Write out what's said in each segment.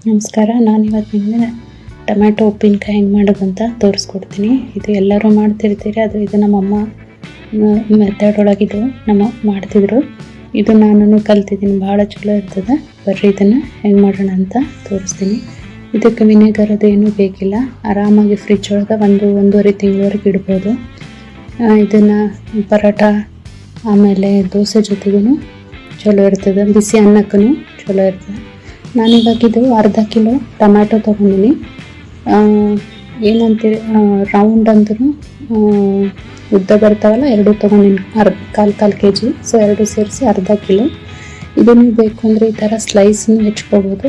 ನಮಸ್ಕಾರ. ನಾನಿವತ್ತು ನಿಮಗೆ ಟೊಮ್ಯಾಟೊ ಉಪ್ಪಿನಕಾಯಿ ಹೆಂಗೆ ಮಾಡೋದಂತ ತೋರಿಸ್ಕೊಡ್ತೀನಿ. ಇದು ಎಲ್ಲರೂ ಮಾಡ್ತಿರ್ತೀರಿ, ಆದರೆ ಇದು ನಮ್ಮಮ್ಮ ಮೆಥಡ್ ಒಳಗಿದು ನಮ್ಮ ಮಾಡ್ತಿದ್ರು. ಇದು ನಾನು ಕಲ್ತಿದ್ದೀನಿ, ಭಾಳ ಚಲೋ ಇರ್ತದೆ. ಬರ್ರಿ ಇದನ್ನು ಹೆಂಗೆ ಮಾಡೋಣ ಅಂತ ತೋರಿಸ್ತೀನಿ. ಇದಕ್ಕೆ ವಿನೆಗರ್ ಅದು ಏನೂ ಬೇಕಿಲ್ಲ. ಆರಾಮಾಗಿ ಫ್ರಿಜ್ ಒಳಗೆ 1-1.5 ತಿಂಗಳವರೆಗೆ ಇಡ್ಬೋದು. ಇದನ್ನು ಪರೋಟ ಆಮೇಲೆ ದೋಸೆ ಜೊತೆಗೂ ಚಲೋ ಇರ್ತದೆ, ಬಿಸಿ ಅನ್ನಕ್ಕೂ ಚಲೋ ಇರ್ತದೆ. ನಾನಿವಾಗಿದ್ದು ಅರ್ಧ ಕಿಲೋ ಟೊಮ್ಯಾಟೊ ತೊಗೊಂಡಿನಿ. ಏನಂತೀರಿ, ರೌಂಡ್ ಅಂದ್ರೂ ಉದ್ದ ಬರ್ತಾವಲ್ಲ, ಎರಡು ತೊಗೊಂಡಿನಿ. ಕಾಲು kg, ಸೊ ಎರಡು ಸೇರಿಸಿ ಅರ್ಧ ಕಿಲೋ. ಇದು ನೀವು ಬೇಕು ಅಂದರೆ ಈ ಥರ ಸ್ಲೈಸ್ನು ಹೆಚ್ಕೋಬೋದು,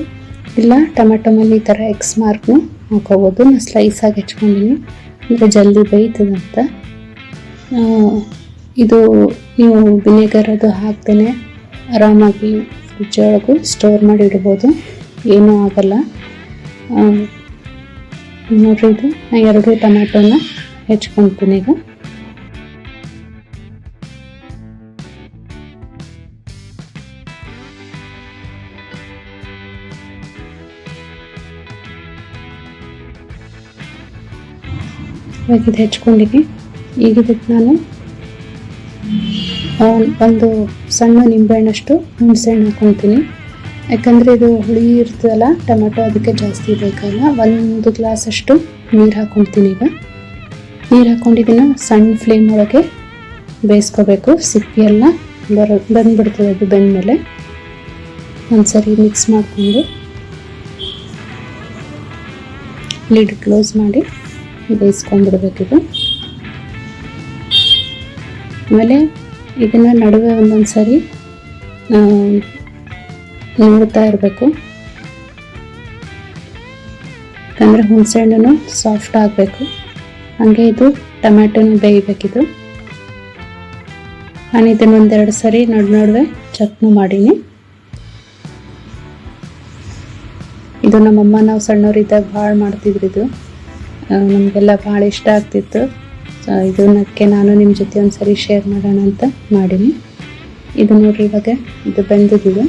ಇಲ್ಲ ಟೊಮ್ಯಾಟೊ ಮೇಲೆ ಈ ಥರ ಎಕ್ಸ್ ಮಾರ್ಕ್ನು ಹಾಕೋಬೋದು. ನಾನು ಸ್ಲೈಸಾಗಿ ಹೆಚ್ಕೊಂಡಿನಿ, ಅಂದರೆ ಜಲ್ದಿ ಬೇಯ್ತದಂತ. ಇದು ನೀವು ವಿನೆಗರ್ ಅದು ಹಾಕ್ತೇನೆ ಆರಾಮಾಗಿ ಫ್ರಿಜ್ ಒಳಗೂ ಸ್ಟೋರ್ ಮಾಡಿ ಇಡ್ಬೋದು, ಏನೂ ಆಗಲ್ಲ. ನೋಡ್ರಿ, ಇದು ನಾನು 2 ಟೊಮ್ಯಾಟೋನ ಹೆಚ್ಕೊತೀನಿ ಈಗ. ಇವಾಗ ಇದು ಹೆಚ್ಕೊಂಡಿನಿ. ಈಗ ಇದಕ್ಕೆ ನಾನು ಒಂದು ಸಣ್ಣ ನಿಂಬೆಹಣ್ಣಷ್ಟು ಹುಣಸೆಹಣ್ಣು ಹಾಕ್ಕೊತೀನಿ. ಯಾಕಂದರೆ ಇದು ಹುಳಿ ಇರ್ತದಲ್ಲ ಟೊಮೆಟೊ, ಅದಕ್ಕೆ ಜಾಸ್ತಿ ಬೇಕಲ್ಲ. 1 ಗ್ಲಾಸಷ್ಟು ನೀರು ಹಾಕ್ಕೊತೀನಿ. ಈಗ ನೀರು ಹಾಕ್ಕೊಂಡಿದ್ದನ್ನು ಸಣ್ಣ ಫ್ಲೇಮ್ ಒಳಗೆ ಬೇಯಿಸ್ಕೋಬೇಕು. ಸಿಪ್ಪಿ ಎಲ್ಲ ಬಂದ್ಬಿಡ್ತದೆ ಅದು ಬೆಂದಮೇಲೆ. ಒಂದ್ಸರಿ ಮಿಕ್ಸ್ ಮಾಡಿಕೊಂಡು ಲಿಡ್ ಕ್ಲೋಸ್ ಮಾಡಿ ಬೇಯಿಸ್ಕೊಂಡ್ಬಿಡ್ಬೇಕಿದು. ಆಮೇಲೆ ಇದನ್ನು ನಡುವೆ ಒಂದೊಂದು ಸರಿ ನೋಡ್ತಾ ಇರಬೇಕು, ಯಾಕಂದರೆ ಹುಣಸೆಹಣ್ಣು ಸಾಫ್ಟ್ ಆಗಬೇಕು. ಹಾಗೆ ಇದು ಟೊಮ್ಯಾಟೊನು ಬೇಯಬೇಕಿದು. ನಾನು ಇದನ್ನು 1-2 ಸರಿ ನಡುವೆ ಚಟ್ನಿ ಮಾಡೀನಿ. ಇದು ನಮ್ಮಮ್ಮ ನಾವು ಸಣ್ಣವರಿದ್ದಾಗ ಭಾಳ ಮಾಡ್ತಿದ್ರು. ಇದು ನಮಗೆಲ್ಲ ಭಾಳ ಇಷ್ಟ ಆಗ್ತಿತ್ತು. ಇದನ್ನಕ್ಕೆ ನಾನು ನಿಮ್ಮ ಜೊತೆ ಒಂದು ಸರಿ ಶೇರ್ ಮಾಡೋಣ ಅಂತ ಮಾಡೀನಿ. ಇದು ನೋಡ್ರಿ, ಇವಾಗ ಇದು ಬೆಂದಿದೆ.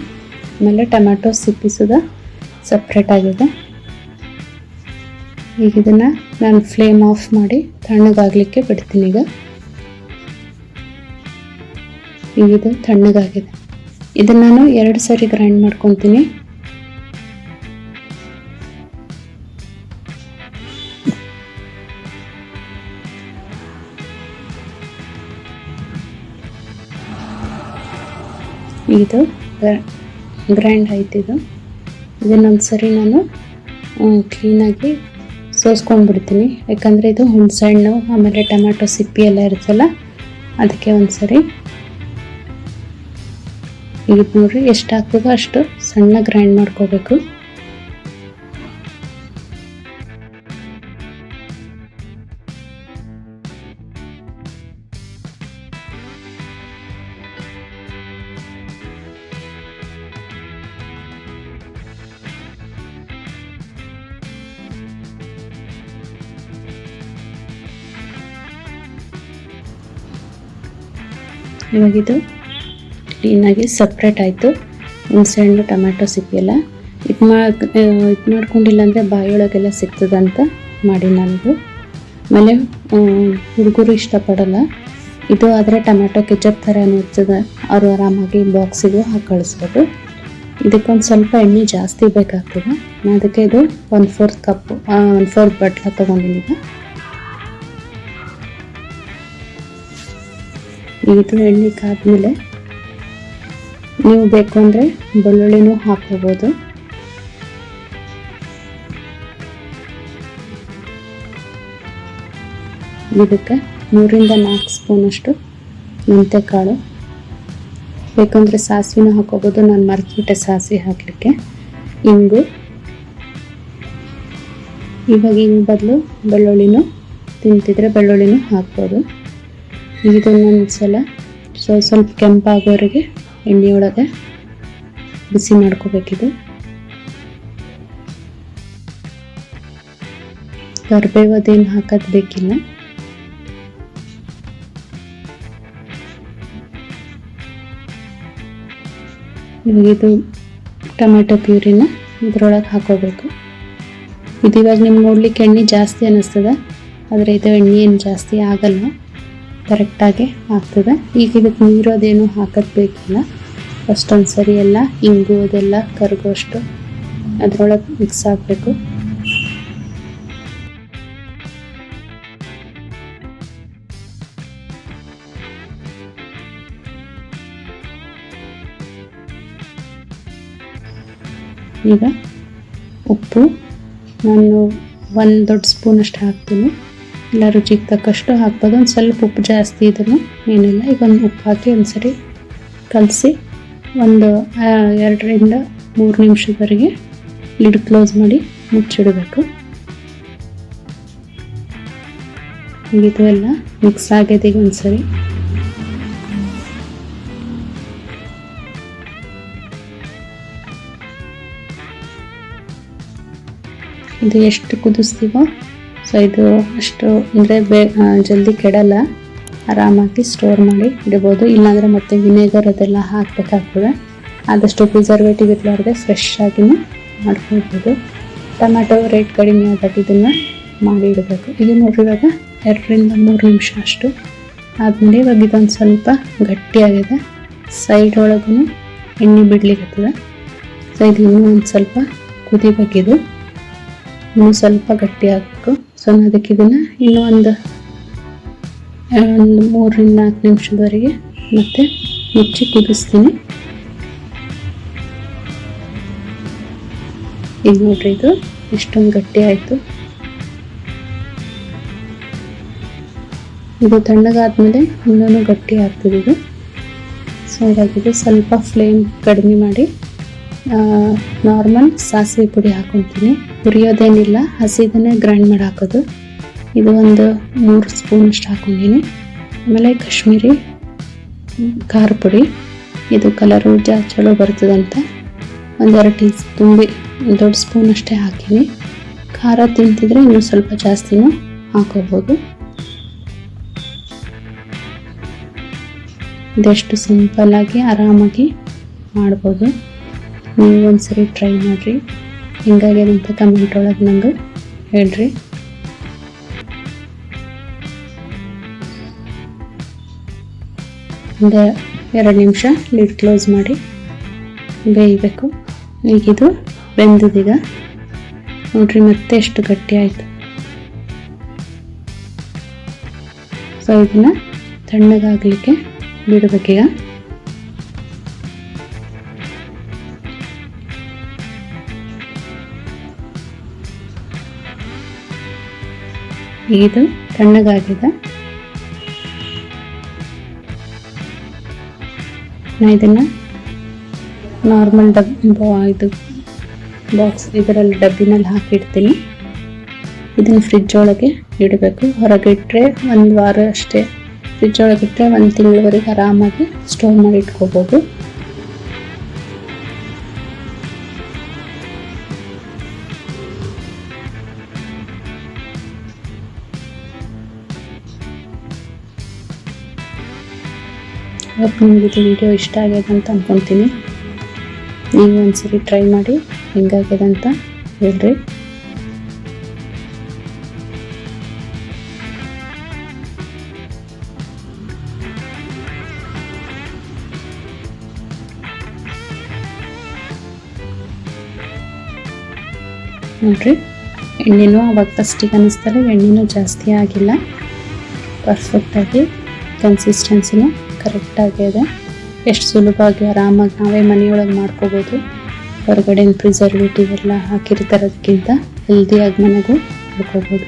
ಆಮೇಲೆ ಟೊಮ್ಯಾಟೊ ಸಿಪ್ಪಿ ಸುದ ಸಪ್ರೇಟ್ ಆಗಿದೆ. ಈಗ ಇದನ್ನು ನಾನು ಫ್ಲೇಮ್ ಆಫ್ ಮಾಡಿ ತಣ್ಣಗಾಗಲಿಕ್ಕೆ ಬಿಡ್ತೀನಿ. ಈಗ ಇದು ತಣ್ಣಗಾಗಿದೆ. ಇದನ್ನು ನಾನು 2 ಸರಿ ಗ್ರೈಂಡ್ ಮಾಡ್ಕೊತೀನಿ. ಇದು ಗ್ರೈಂಡ್ ಆಯ್ತಿದು. ಇದನ್ನೊಂದು ಸರಿ ನಾನು ಕ್ಲೀನಾಗಿ ಸೋಸ್ಕೊಂಡ್ಬಿಡ್ತೀನಿ, ಯಾಕಂದರೆ ಇದು ಹುಣಸೆಹಣ್ಣು ಆಮೇಲೆ ಟೊಮ್ಯಾಟೊ ಸಿಪ್ಪಿ ಎಲ್ಲ ಇರುತ್ತಲ್ಲ, ಅದಕ್ಕೆ ಒಂದು ಸರಿ. ಇದು ನೋಡ್ರಿ, ಎಷ್ಟು ಆಗ್ತದೋ ಅಷ್ಟು ಸಣ್ಣ ಗ್ರೈಂಡ್ ಮಾಡ್ಕೋಬೇಕು. ಇವಾಗಿದು ಕ್ಲೀನಾಗಿ ಸಪ್ರೇಟ್ ಆಯಿತು, ಹುಣಸೆಹಣ್ಣು ಟೊಮ್ಯಾಟೊ ಸಿಪ್ಪಿ ಎಲ್ಲ. ಇದು ಮಾಡ್ಕೊಂಡಿಲ್ಲ ಅಂದರೆ ಬಾಯಿಯೊಳಗೆಲ್ಲ ಸಿಗ್ತದಂತ ಮಾಡಿ ನಾನಿದು. ಆಮೇಲೆ ಹುಡುಗರು ಇಷ್ಟಪಡಲ್ಲ ಇದು, ಆದರೆ ಟೊಮ್ಯಾಟೊ ಕೆಚಪ್ ಥರ ಇರ್ತದೆ, ಅವರು ಆರಾಮಾಗಿ ಬಾಕ್ಸಿಗೂ ಹಾಕಿ ಕಳಿಸ್ಬೋದು. ಇದಕ್ಕೊಂದು ಸ್ವಲ್ಪ ಎಣ್ಣೆ ಜಾಸ್ತಿ ಬೇಕಾಗ್ತದೆ. ನಾನು ಅದಕ್ಕೆ ಇದು 1/4 ಕಪ್ಪು 1/4 ಬಟ್ಲ ತೊಗೊಂಡಿನಿ. ಇದು ಎಣ್ಣೆ ಕಾದ್ಮೇಲೆ ನೀವು ಬೇಕು ಅಂದರೆ ಬೆಳ್ಳುಳ್ಳಿನೂ ಹಾಕೋಬೋದು. ಇದಕ್ಕೆ 3-4 ಸ್ಪೂನಷ್ಟು ಮೆಂತ್ಯಕಾಳು, ಬೇಕಂದರೆ ಸಾಸಿವೆನೂ ಹಾಕೋಬೋದು. ನಾನು ಮರೆತುಬಿಟ್ಟೆ ಸಾಸಿವೆ ಹಾಕಲಿಕ್ಕೆ. ಇಂಗು, ಇವಾಗ ಹಿಂಗೆ ಬದಲು ಬೆಳ್ಳುಳ್ಳಿನೂ ತಿಂತಿದ್ರೆ ಬೆಳ್ಳುಳ್ಳಿನೂ ಹಾಕ್ಬೋದು. ಇದನ್ನೊಂದು ಸಲ ಸ್ವಲ್ಪ ಕೆಂಪಾಗೋವರೆಗೆ ಎಣ್ಣೆಯೊಳಗೆ ಬಿಸಿ ಮಾಡ್ಕೋಬೇಕಿದು. ಕರಿಬೇವದೇನು ಹಾಕೋದು ಬೇಕಿಲ್ಲ. ಇವಾಗ ಇದು ಟೊಮೆಟೊ ಪ್ಯೂರಿನ ಇದ್ರೊಳಗೆ ಹಾಕೋಬೇಕು. ಇದು ಇವಾಗ ನಿಮ್ಗೆ ನೋಡ್ಲಿಕ್ಕೆ ಎಣ್ಣೆ ಜಾಸ್ತಿ ಅನ್ನಿಸ್ತದೆ, ಆದರೆ ಇದು ಎಣ್ಣೆ ಏನು ಜಾಸ್ತಿ ಆಗಲ್ಲ, ಕರೆಕ್ಟಾಗಿ ಆಗ್ತದೆ. ಈಗ ಇದಕ್ಕೆ ನೀರೋದೇನು ಹಾಕೋದು ಬೇಕಿಲ್ಲ. ಫಸ್ಟ್ ಒಂದು ಸರಿ ಎಲ್ಲ ಹಿಂಗು ಅದೆಲ್ಲ ಕರಗೋಷ್ಟು ಅದರೊಳಗೆ ಮಿಕ್ಸ್ ಆಗಬೇಕು. ಈಗ ಉಪ್ಪು ನಾನು 1 ದೊಡ್ಡ ಸ್ಪೂನಷ್ಟು ಹಾಕ್ತೀನಿ. ಎಲ್ಲ ರುಚಿಗೆ ತಕ್ಕಷ್ಟು ಹಾಕ್ಬೋದು. ಒಂದು ಸ್ವಲ್ಪ ಉಪ್ಪು ಜಾಸ್ತಿ ಇದ್ರೂ ಏನಿಲ್ಲ. ಈಗ ಒಂದು ಉಪ್ಪು ಹಾಕಿ ಒಂದ್ಸರಿ ಕಲಸಿ ಒಂದು 2 ರಿಂದ 3 ನಿಮಿಷದವರೆಗೆ ಲಿಡ್ ಕ್ಲೋಸ್ ಮಾಡಿ ಮುಚ್ಚಿಡಬೇಕು. ಇದು ಎಲ್ಲ ಮಿಕ್ಸ್ ಆಗಿದೆ. ಈಗ ಒಂದ್ಸರಿ ಇದು ಎಷ್ಟು ಕುದಿಸ್ತೀವೋ ಸೊ ಇದು ಅಷ್ಟು ಅಂದರೆ ಜಲ್ದಿ ಕೆಡಲ್ಲ, ಆರಾಮಾಗಿ ಸ್ಟೋರ್ ಮಾಡಿ ಇಡ್ಬೋದು. ಇಲ್ಲಾಂದರೆ ಮತ್ತೆ ವಿನೆಗರ್ ಅದೆಲ್ಲ ಹಾಕಬೇಕಾಗ್ತದೆ. ಆದಷ್ಟು ಪ್ರಿಸರ್ವೇಟಿವ್ ಇರಲಾರ್ದೆ ಫ್ರೆಶ್ ಆಗಿನೂ ಮಾಡ್ಕೊಳ್ಬೋದು. ಟೊಮ್ಯಾಟೊ ರೇಟ್ ಕಡಿಮೆ ಆದಾಗ ಇದನ್ನು ಮಾಡಿ ಇಡಬೇಕು. ಇದು ನೋಡ್ರಿ ಇವಾಗ 2 ರಿಂದ 3 ನಿಮಿಷ ಅಷ್ಟು ಆದಮೇಲೆ ಇವಾಗ ಇದೊಂದು ಸ್ವಲ್ಪ ಗಟ್ಟಿಯಾಗಿದೆ. ಸೈಡ್ ಒಳಗೂ ಎಣ್ಣೆ ಬಿಡ್ಲಿಕ್ಕತ್ತದ. ಸೊ ಇದು ಇನ್ನೂ ಒಂದು ಸ್ವಲ್ಪ ಕುದಿಬೇಕಿದು, ಇನ್ನೂ ಸ್ವಲ್ಪ ಗಟ್ಟಿ ಆಗಬೇಕು. ಸೊ ನಾನು ಅದಕ್ಕೆ ಇದನ್ನು ಇನ್ನೂ ಒಂದು 3 ರಿಂದ 4 ನಿಮಿಷದವರೆಗೆ ಮತ್ತೆ ಮುಚ್ಚಿ ಕುದಿಸ್ತೀನಿ. ಈಗ ನೋಡ್ರಿ ಇದು ಇಷ್ಟೊಂದು ಗಟ್ಟಿ ಆಯಿತು. ಇದು ತಣ್ಣಗಾದ್ಮೇಲೆ ಇನ್ನೂ ಗಟ್ಟಿ ಆಗ್ತದೆ ಇದು. ಸೊ ಇದಾಗಿದೆ. ಸ್ವಲ್ಪ ಫ್ಲೇಮ್ ಕಡಿಮೆ ಮಾಡಿ ನಾರ್ಮಲ್ ಸಾಸಿವೆ ಪುಡಿ ಹಾಕೊತೀನಿ. ಹುರಿಯೋದೇನಿಲ್ಲ, ಹಸಿದನ್ನೇ ಗ್ರೈಂಡ್ ಮಾಡಿ ಹಾಕೋದು. ಇದು ಒಂದು 3 ಸ್ಪೂನಷ್ಟು ಹಾಕೊಂಡಿನಿ. ಆಮೇಲೆ ಕಾಶ್ಮೀರಿ ಖಾರ ಪುಡಿ, ಇದು ಕಲರು ಚಲೋ ಬರ್ತದಂತ 1-2 ತುಂಬಿ ದೊಡ್ಡ ಸ್ಪೂನ್ ಅಷ್ಟೇ ಹಾಕಿನಿ. ಖಾರ ತಿಂತಿದ್ರೆ ಇನ್ನೂ ಸ್ವಲ್ಪ ಜಾಸ್ತಿನೂ ಹಾಕೋಬೋದು. ಇದೆಷ್ಟು ಸಿಂಪಲ್ಲಾಗಿ ಆರಾಮಾಗಿ ಮಾಡ್ಬೋದು. ನೀವು ಒಂದ್ಸರಿ ಟ್ರೈ ಮಾಡಿರಿ. ಹಿಂಗಾಗ್ಯದ ಅಂತ ಕಮೆಂಟ್ ಒಳಗೆ ನಂಗೆ ಹೇಳ್ರಿ. ಒಂದು 2 ನಿಮಿಷ ಲಿಡ್ ಕ್ಲೋಸ್ ಮಾಡಿ ಬೇಯಬೇಕು. ಈಗಿದು ಬೆಂದಿದೀಗ ನೋಡ್ರಿ, ಮತ್ತೆ ಎಷ್ಟು ಗಟ್ಟಿ ಆಯಿತು. ಸೊ ಇದನ್ನು ತಣ್ಣಗಾಗಲಿಕ್ಕೆ ಬಿಡಬೇಕೀಗ. ಇದು ತಣ್ಣಗಾಗಿದೆ. ನಾನು ಇದನ್ನು ನಾರ್ಮಲ್ ಇದು ಬಾಕ್ಸ್ ಇದರಲ್ಲಿ ಡಬ್ಬಿನಲ್ಲಿ ಹಾಕಿಡ್ತೀನಿ. ಇದನ್ನು ಫ್ರಿಜ್ ಒಳಗೆ ಇಡಬೇಕು. ಹೊರಗಿಟ್ಟರೆ 1 ವಾರ ಅಷ್ಟೇ. ಫ್ರಿಜ್ ಒಳಗೆ ಇಟ್ಟರೆ 1 ತಿಂಗಳವರೆಗೆ ಆರಾಮಾಗಿ ಸ್ಟೋರ್ ಮಾಡಿ ಇಟ್ಕೋಬೋದು. ಇವತ್ತು ನಿಮಗೆ ಇದು ವಿಡಿಯೋ ಇಷ್ಟ ಆಗಿದೆ ಅಂತ ಅಂದ್ಕೊತೀನಿ. ನೀವು ಒಂದ್ಸರಿ ಟ್ರೈ ಮಾಡಿ ಹೆಂಗಾಗಿದೆ ಅಂತ ಹೇಳ್ರಿ. ನೋಡ್ರಿ, ಎಣ್ಣೆನೂ ಅವಾಗ ಫಸ್ಟಿಗೆ ಅನ್ನಿಸ್ತಾರೆ, ಎಣ್ಣೆನೂ ಜಾಸ್ತಿ ಆಗಿಲ್ಲ. ಪರ್ಫೆಕ್ಟಾಗಿ ಕನ್ಸಿಸ್ಟೆನ್ಸಿನೂ ಕರೆಕ್ಟಾಗಿದೆ. ಎಷ್ಟು ಸುಲಭವಾಗಿ ಆರಾಮಾಗಿ ನಾವೇ ಮನೆಯೊಳಗೆ ಮಾಡ್ಕೋಬೋದು. ಹೊರಗಡೆ ಪ್ರಿಸರ್ವೇಟಿವ್ ಎಲ್ಲ ಹಾಕಿರ್ತಾರೋದಕ್ಕಿಂತ ಹೆಲ್ದಿಯಾಗಿ ಮನೆಗೂ ಮಾಡ್ಕೋಬೋದು.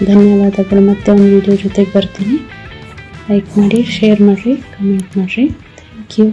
ಧನ್ಯವಾದಗಳು. ಮತ್ತೆ ಒಂದು ವಿಡಿಯೋ ಜೊತೆಗೆ ಬರ್ತೀನಿ. ಲೈಕ್ ಮಾಡಿ, ಶೇರ್ ಮಾಡಿರಿ, ಕಮೆಂಟ್ ಮಾಡಿರಿ. Thank you.